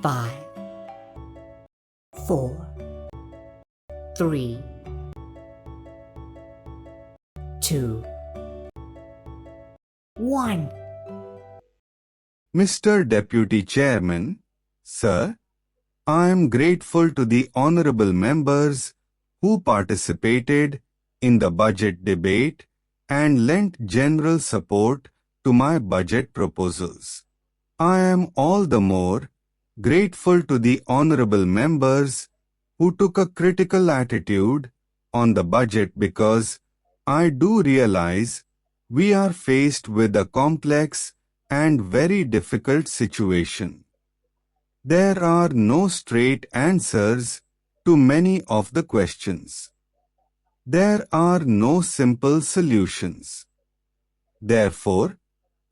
5, 4, 3, 2, 1. Mr. Deputy Chairman, Sir, I am grateful to the honorable members who participated in the budget debate and lent general support to my budget proposals. I am all the more grateful to the honorable members who took a critical attitude on the budget because I do realize we are faced with a complex and very difficult situation. There are no straight answers to many of the questions. There are no simple solutions. Therefore,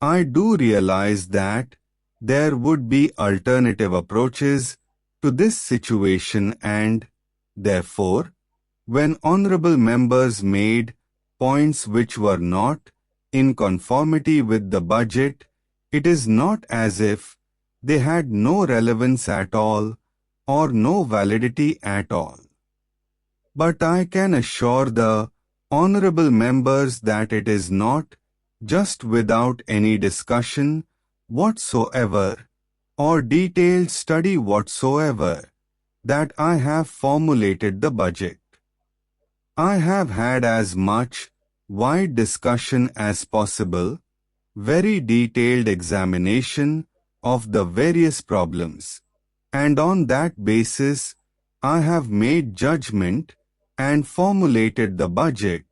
I do realize that there would be alternative approaches to this situation and, therefore, when honorable members made points which were not in conformity with the budget, it is not as if they had no relevance at all or no validity at all. But I can assure the honorable members that it is not just without any discussion whatsoever or detailed study whatsoever that I have formulated the budget. I have had as much wide discussion as possible, very detailed examination of the various problems, and on that basis I have made judgment and formulated the budget.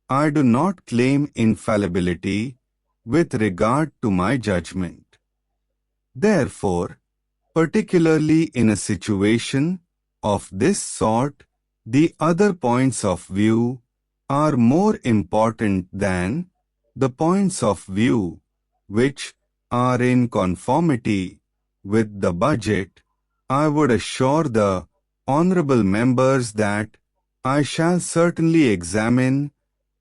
I do not claim infallibility with regard to my judgment. Therefore, particularly in a situation of this sort, the other points of view are more important than the points of view which are in conformity with the budget. I would assure the honorable members that I shall certainly examine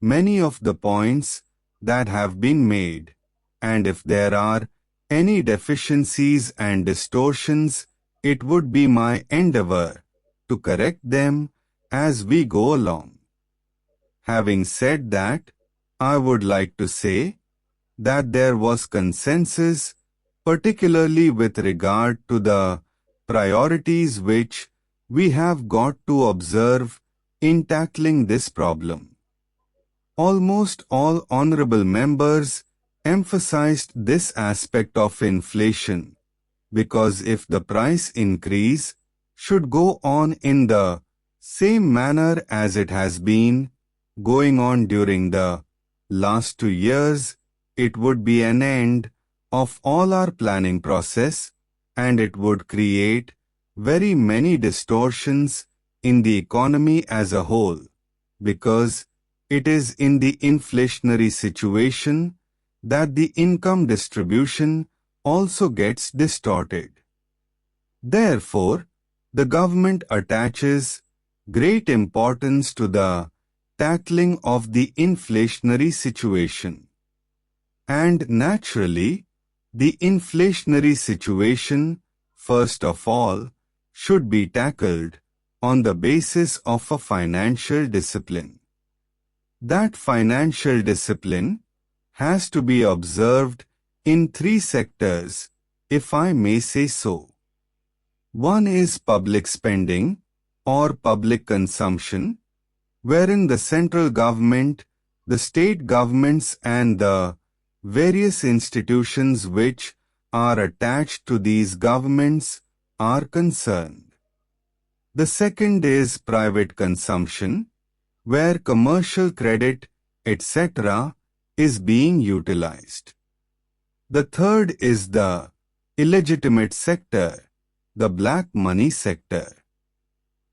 many of the points that have been made, and if there are any deficiencies and distortions, it would be my endeavor to correct them as we go along. Having said that, I would like to say that there was consensus, particularly with regard to the priorities which we have got to observe in tackling this problem. Almost all honorable members emphasized this aspect of inflation, because if the price increase should go on in the same manner as it has been going on during the last 2 years, it would be an end of all our planning process, and it would create very many distortions in the economy as a whole, because it is in the inflationary situation that the income distribution also gets distorted. Therefore, the government attaches great importance to the tackling of the inflationary situation. And naturally, the inflationary situation, first of all, should be tackled on the basis of a financial discipline. That financial discipline has to be observed in 3 sectors, if I may say so. One is public spending or public consumption, wherein the central government, the state governments and the various institutions which are attached to these governments are concerned. The second is private consumption, where commercial credit, etc. is being utilized. The third is the illegitimate sector, the black money sector.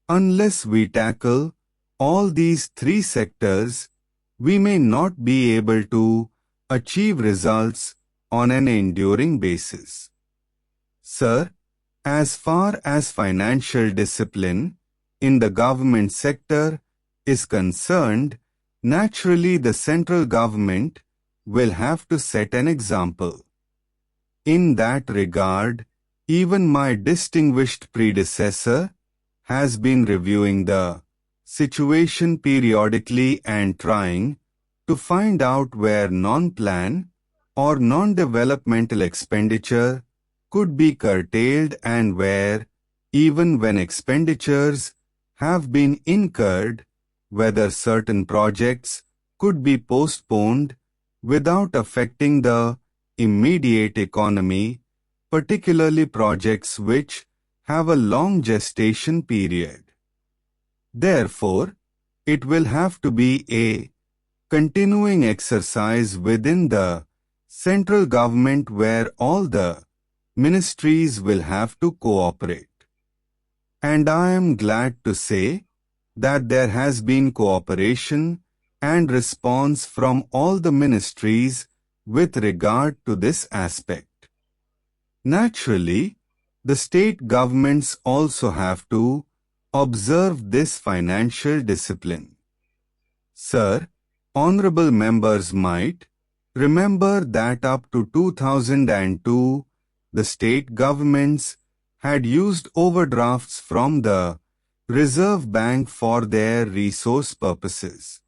Unless we tackle all these 3 sectors, we may not be able to achieve results on an enduring basis. Sir, as far as financial discipline in the government sector is concerned, naturally the central government will have to set an example. In that regard, Even my distinguished predecessor has been reviewing the situation periodically and trying to find out where non-plan or non-developmental expenditure could be curtailed and where, even when expenditures have been incurred, whether certain projects could be postponed without affecting the immediate economy, particularly projects which have a long gestation period. Therefore, it will have to be a continuing exercise within the central government where all the ministries will have to cooperate. And I am glad to say that there has been cooperation and response from all the ministries with regard to this aspect. Naturally, the state governments also have to observe this financial discipline. Sir, honorable members might remember that up to 2002, the state governments had used overdrafts from the Reserve Bank for their resource purposes.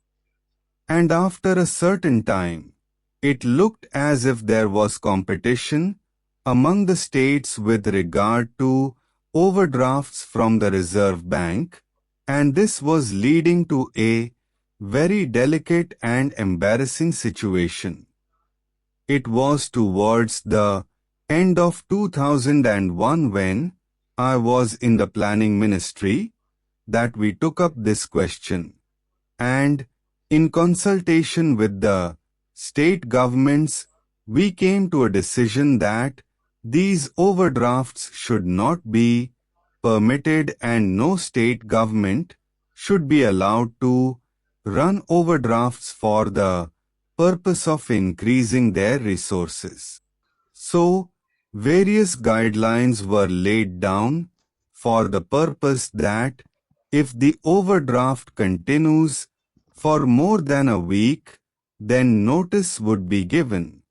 And after a certain time, it looked as if there was competition among the states with regard to overdrafts from the Reserve Bank, and this was leading to a very delicate and embarrassing situation. It was towards the end of 2001 when I was in the planning ministry that we took up this question, and in consultation with the state governments, we came to a decision that these overdrafts should not be permitted and no state government should be allowed to run overdrafts for the purpose of increasing their resources. So, various guidelines were laid down for the purpose that if the overdraft continues for more than a week, then notice would be given,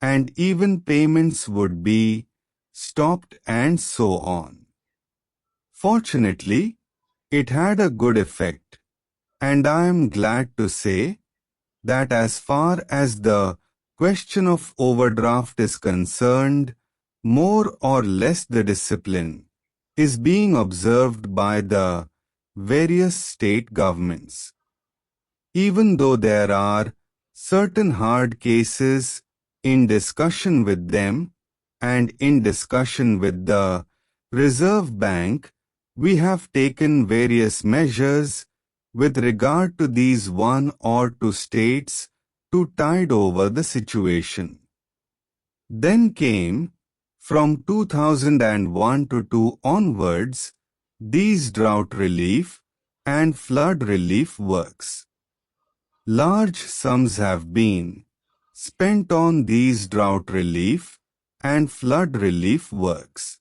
and even payments would be stopped and so on. Fortunately, it had a good effect, and I am glad to say that as far as the question of overdraft is concerned, more or less the discipline is being observed by the various state governments. Even though there are certain hard cases in discussion with them and in discussion with the Reserve Bank, we have taken various measures with regard to these one or two states to tide over the situation. Then came, from 2001 to 2 onwards, these drought relief and flood relief works. Large sums have been spent on these drought relief and flood relief works.